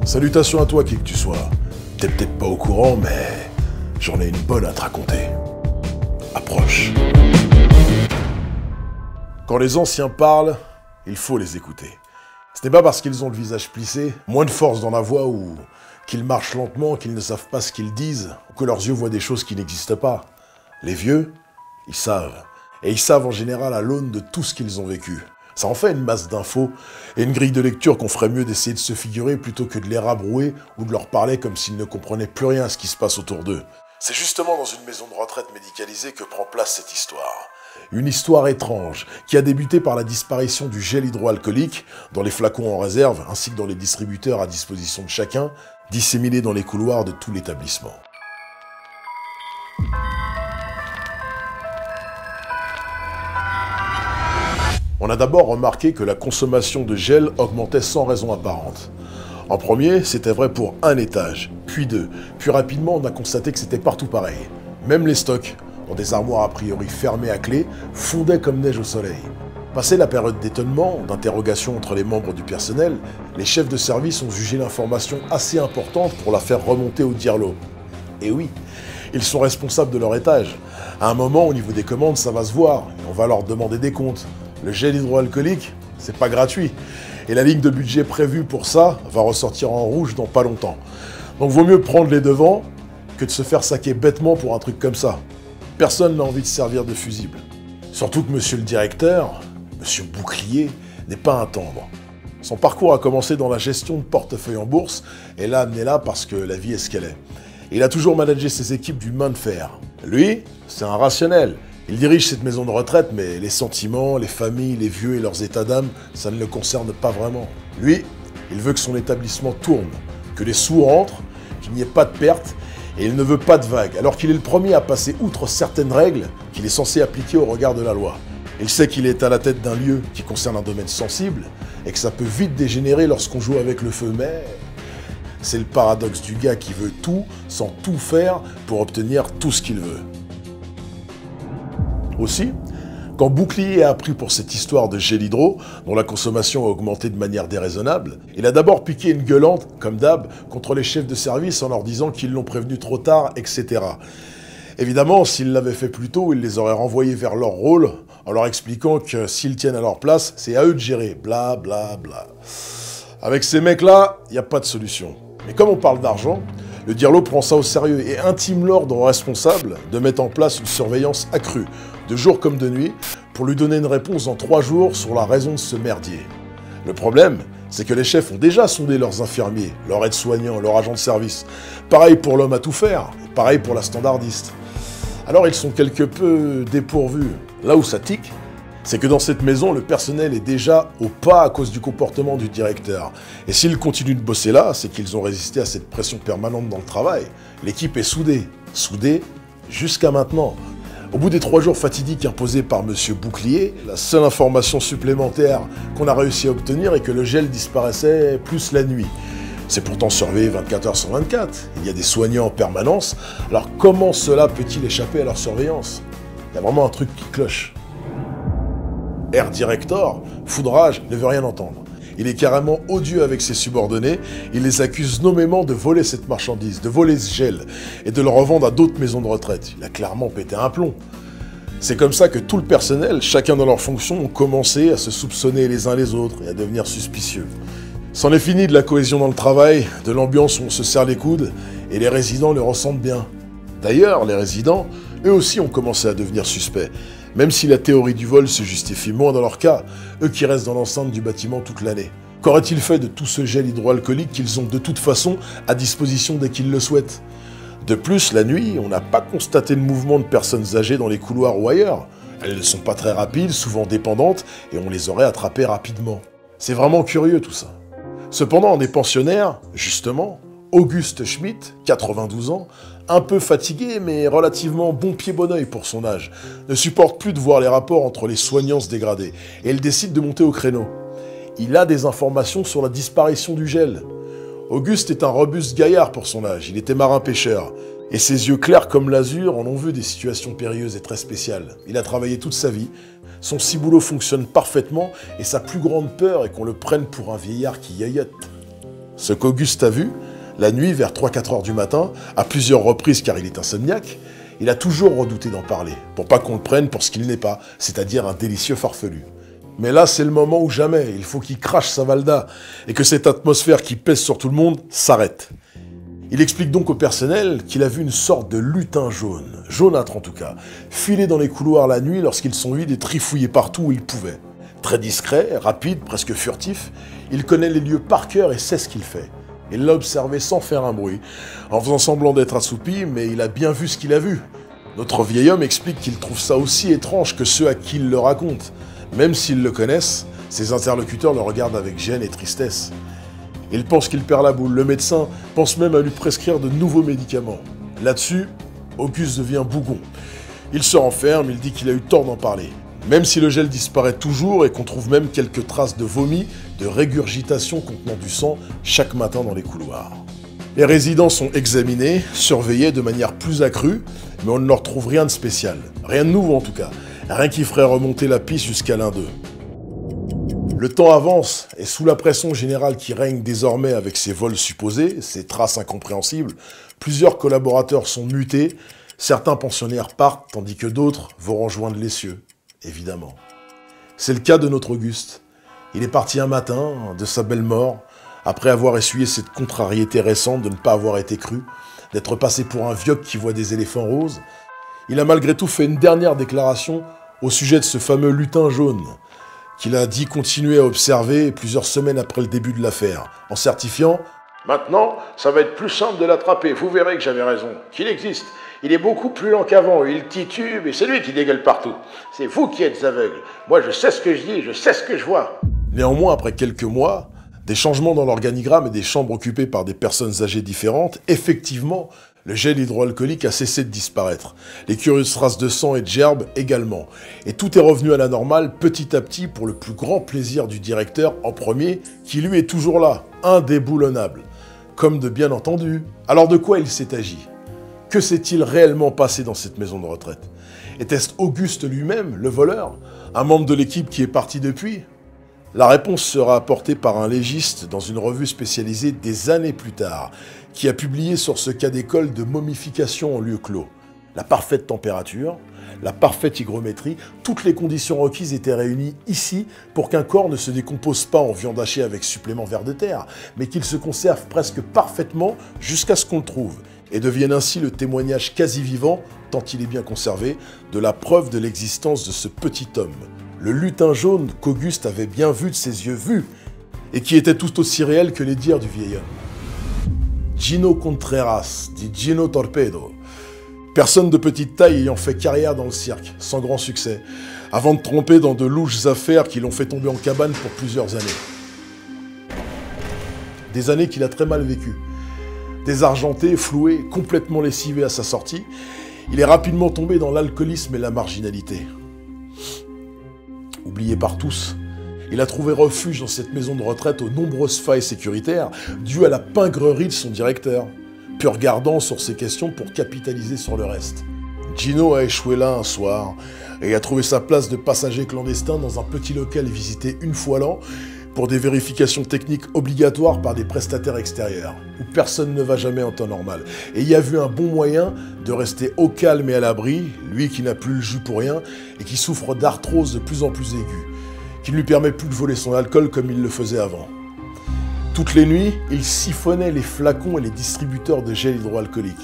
Salutations à toi qui que tu sois. T'es peut-être pas au courant, mais j'en ai une bonne à te raconter. Approche. Quand les anciens parlent, il faut les écouter. Ce n'est pas parce qu'ils ont le visage plissé, moins de force dans la voix ou qu'ils marchent lentement, qu'ils ne savent pas ce qu'ils disent, ou que leurs yeux voient des choses qui n'existent pas. Les vieux, ils savent. Et ils savent en général à l'aune de tout ce qu'ils ont vécu. Ça en fait une masse d'infos et une grille de lecture qu'on ferait mieux d'essayer de se figurer plutôt que de les rabrouer ou de leur parler comme s'ils ne comprenaient plus rien à ce qui se passe autour d'eux. C'est justement dans une maison de retraite médicalisée que prend place cette histoire. Une histoire étrange qui a débuté par la disparition du gel hydroalcoolique dans les flacons en réserve ainsi que dans les distributeurs à disposition de chacun, disséminés dans les couloirs de tout l'établissement. On a d'abord remarqué que la consommation de gel augmentait sans raison apparente. En premier, c'était vrai pour un étage, puis deux. Puis rapidement, on a constaté que c'était partout pareil. Même les stocks, dans des armoires a priori fermées à clé, fondaient comme neige au soleil. Passé la période d'étonnement, d'interrogation entre les membres du personnel, les chefs de service ont jugé l'information assez importante pour la faire remonter au DIRLO. Et oui, ils sont responsables de leur étage. À un moment, au niveau des commandes, ça va se voir, et on va leur demander des comptes. Le gel hydroalcoolique, c'est pas gratuit. Et la ligne de budget prévue pour ça va ressortir en rouge dans pas longtemps. Donc vaut mieux prendre les devants que de se faire saquer bêtement pour un truc comme ça. Personne n'a envie de servir de fusible. Surtout que monsieur le directeur, monsieur Bouclier, n'est pas un tendre. Son parcours a commencé dans la gestion de portefeuille en bourse et l'a amené là parce que la vie est ce qu'elle est. Il a toujours managé ses équipes du main de fer. Lui, c'est un rationnel. Il dirige cette maison de retraite, mais les sentiments, les familles, les vieux et leurs états d'âme, ça ne le concerne pas vraiment. Lui, il veut que son établissement tourne, que les sous rentrent, qu'il n'y ait pas de perte, et il ne veut pas de vagues, alors qu'il est le premier à passer outre certaines règles qu'il est censé appliquer au regard de la loi. Il sait qu'il est à la tête d'un lieu qui concerne un domaine sensible, et que ça peut vite dégénérer lorsqu'on joue avec le feu, mais c'est le paradoxe du gars qui veut tout, sans tout faire, pour obtenir tout ce qu'il veut. Aussi, quand Bouclier a appris pour cette histoire de gel hydro, dont la consommation a augmenté de manière déraisonnable, il a d'abord piqué une gueulante, comme d'hab, contre les chefs de service en leur disant qu'ils l'ont prévenu trop tard, etc. Évidemment, s'il l'avait fait plus tôt, il les aurait renvoyés vers leur rôle, en leur expliquant que s'ils tiennent à leur place, c'est à eux de gérer, bla bla bla. Avec ces mecs-là, il n'y a pas de solution. Mais comme on parle d'argent, le DIRLO prend ça au sérieux et intime l'ordre aux responsables de mettre en place une surveillance accrue, de jour comme de nuit, pour lui donner une réponse dans 3 jours sur la raison de ce merdier. Le problème, c'est que les chefs ont déjà sondé leurs infirmiers, leurs aides-soignants, leurs agents de service. Pareil pour l'homme à tout faire, pareil pour la standardiste. Alors ils sont quelque peu dépourvus. Là où ça tique, c'est que dans cette maison, le personnel est déjà au pas à cause du comportement du directeur. Et s'ils continuent de bosser là, c'est qu'ils ont résisté à cette pression permanente dans le travail. L'équipe est soudée. Soudée jusqu'à maintenant. Au bout des 3 jours fatidiques imposés par monsieur Bouclier, la seule information supplémentaire qu'on a réussi à obtenir est que le gel disparaissait plus la nuit. C'est pourtant surveillé 24 heures sur 24. Il y a des soignants en permanence. Alors comment cela peut-il échapper à leur surveillance? Il y a vraiment un truc qui cloche. Air Director, foudrage, ne veut rien entendre. Il est carrément odieux avec ses subordonnés, il les accuse nommément de voler cette marchandise, de voler ce gel, et de le revendre à d'autres maisons de retraite. Il a clairement pété un plomb. C'est comme ça que tout le personnel, chacun dans leur fonction, ont commencé à se soupçonner les uns les autres et à devenir suspicieux. C'en est fini de la cohésion dans le travail, de l'ambiance où on se serre les coudes, et les résidents le ressentent bien. D'ailleurs, les résidents, eux aussi ont commencé à devenir suspects. Même si la théorie du vol se justifie moins dans leur cas, eux qui restent dans l'enceinte du bâtiment toute l'année. Qu'auraient-ils fait de tout ce gel hydroalcoolique qu'ils ont de toute façon à disposition dès qu'ils le souhaitent? De plus, la nuit, on n'a pas constaté de mouvement de personnes âgées dans les couloirs ou ailleurs. Elles ne sont pas très rapides, souvent dépendantes, et on les aurait attrapées rapidement. C'est vraiment curieux tout ça. Cependant, un des pensionnaires, justement, Auguste Schmitt, 92 ans, un peu fatigué mais relativement bon pied bon oeil pour son âge, ne supporte plus de voir les rapports entre les soignants se dégrader, et il décide de monter au créneau. Il a des informations sur la disparition du gel. Auguste est un robuste gaillard pour son âge, il était marin-pêcheur, et ses yeux clairs comme l'azur en ont vu des situations périlleuses et très spéciales. Il a travaillé toute sa vie, son ciboulot fonctionne parfaitement, et sa plus grande peur est qu'on le prenne pour un vieillard qui yayote. Ce qu'Auguste a vu, la nuit vers 3-4 heures du matin, à plusieurs reprises car il est insomniaque, il a toujours redouté d'en parler, pour pas qu'on le prenne pour ce qu'il n'est pas, c'est-à-dire un délicieux farfelu. Mais là, c'est le moment ou jamais, il faut qu'il crache sa valda, et que cette atmosphère qui pèse sur tout le monde s'arrête. Il explique donc au personnel qu'il a vu une sorte de lutin jaune, jaunâtre en tout cas, filer dans les couloirs la nuit lorsqu'ils sont vides et trifouiller partout où il pouvait. Très discret, rapide, presque furtif, il connaît les lieux par cœur et sait ce qu'il fait. Il l'a observé sans faire un bruit, en faisant semblant d'être assoupi, mais il a bien vu ce qu'il a vu. Notre vieil homme explique qu'il trouve ça aussi étrange que ceux à qui il le raconte. Même s'ils le connaissent, ses interlocuteurs le regardent avec gêne et tristesse. Il pense qu'il perd la boule. Le médecin pense même à lui prescrire de nouveaux médicaments. Là-dessus, Auguste devient bougon. Il se renferme, il dit qu'il a eu tort d'en parler. Même si le gel disparaît toujours et qu'on trouve même quelques traces de vomi, de régurgitation contenant du sang chaque matin dans les couloirs. Les résidents sont examinés, surveillés de manière plus accrue, mais on ne leur trouve rien de spécial. Rien de nouveau en tout cas. Rien qui ferait remonter la piste jusqu'à l'un d'eux. Le temps avance, et sous la pression générale qui règne désormais avec ces vols supposés, ces traces incompréhensibles, plusieurs collaborateurs sont mutés, certains pensionnaires partent, tandis que d'autres vont rejoindre les cieux, évidemment. C'est le cas de notre Auguste. Il est parti un matin, de sa belle mort, après avoir essuyé cette contrariété récente de ne pas avoir été cru, d'être passé pour un vioque qui voit des éléphants roses. Il a malgré tout fait une dernière déclaration au sujet de ce fameux lutin jaune, qu'il a dit continuer à observer plusieurs semaines après le début de l'affaire, en certifiant « Maintenant, ça va être plus simple de l'attraper, vous verrez que j'avais raison, qu'il existe. Il est beaucoup plus lent qu'avant, il titube et c'est lui qui dégueule partout. C'est vous qui êtes aveugle. Moi, je sais ce que je dis, je sais ce que je vois. » Néanmoins, après quelques mois, des changements dans l'organigramme et des chambres occupées par des personnes âgées différentes, effectivement, le gel hydroalcoolique a cessé de disparaître. Les curieuses traces de sang et de gerbes également. Et tout est revenu à la normale petit à petit pour le plus grand plaisir du directeur en premier, qui lui est toujours là, indéboulonnable. Comme de bien entendu. Alors de quoi il s'est agi ? Que s'est-il réellement passé dans cette maison de retraite ? Était-ce Auguste lui-même, le voleur ? Un membre de l'équipe qui est parti depuis ? La réponse sera apportée par un légiste dans une revue spécialisée des années plus tard, qui a publié sur ce cas d'école de momification en lieu clos. La parfaite température, la parfaite hygrométrie, toutes les conditions requises étaient réunies ici pour qu'un corps ne se décompose pas en viande hachée avec supplément vers de terre, mais qu'il se conserve presque parfaitement jusqu'à ce qu'on le trouve, et devienne ainsi le témoignage quasi vivant, tant il est bien conservé, de la preuve de l'existence de ce petit homme. Le lutin jaune qu'Auguste avait bien vu de ses yeux vus, et qui était tout aussi réel que les dires du vieil homme. Gino Contreras, dit Gino Torpedo. Personne de petite taille ayant fait carrière dans le cirque, sans grand succès, avant de tromper dans de louches affaires qui l'ont fait tomber en cabane pour plusieurs années. Des années qu'il a très mal vécues. Désargenté, floué, complètement lessivé à sa sortie, il est rapidement tombé dans l'alcoolisme et la marginalité. Oublié par tous, il a trouvé refuge dans cette maison de retraite aux nombreuses failles sécuritaires dues à la pingrerie de son directeur, peu regardant sur ces questions pour capitaliser sur le reste. Gino a échoué là un soir et a trouvé sa place de passager clandestin dans un petit local visité une fois l'an pour des vérifications techniques obligatoires par des prestataires extérieurs, où personne ne va jamais en temps normal. Et il y a vu un bon moyen de rester au calme et à l'abri, lui qui n'a plus le jus pour rien et qui souffre d'arthrose de plus en plus aiguë, qui ne lui permet plus de voler son alcool comme il le faisait avant. Toutes les nuits, il siphonnait les flacons et les distributeurs de gel hydroalcoolique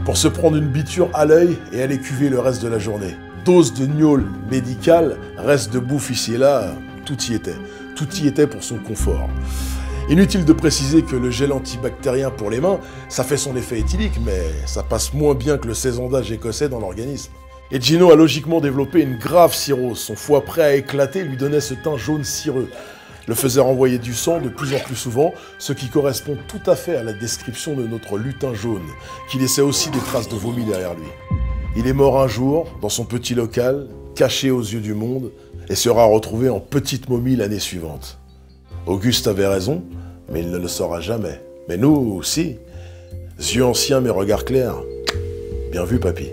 pour se prendre une biture à l'œil et aller cuver le reste de la journée. Dose de gnôle médical, reste de bouffe ici et là, tout y était. Tout y était pour son confort. Inutile de préciser que le gel antibactérien pour les mains, ça fait son effet éthylique, mais ça passe moins bien que le saisondage écossais dans l'organisme. Et Gino a logiquement développé une grave cirrhose. Son foie prêt à éclater lui donnait ce teint jaune cireux, le faisait renvoyer du sang de plus en plus souvent, ce qui correspond tout à fait à la description de notre lutin jaune, qui laissait aussi des traces de vomi derrière lui. Il est mort un jour, dans son petit local, caché aux yeux du monde, et sera retrouvé en petite momie l'année suivante. Auguste avait raison, mais il ne le saura jamais. Mais nous aussi. Yeux anciens mais regard clair. Bien vu, papy.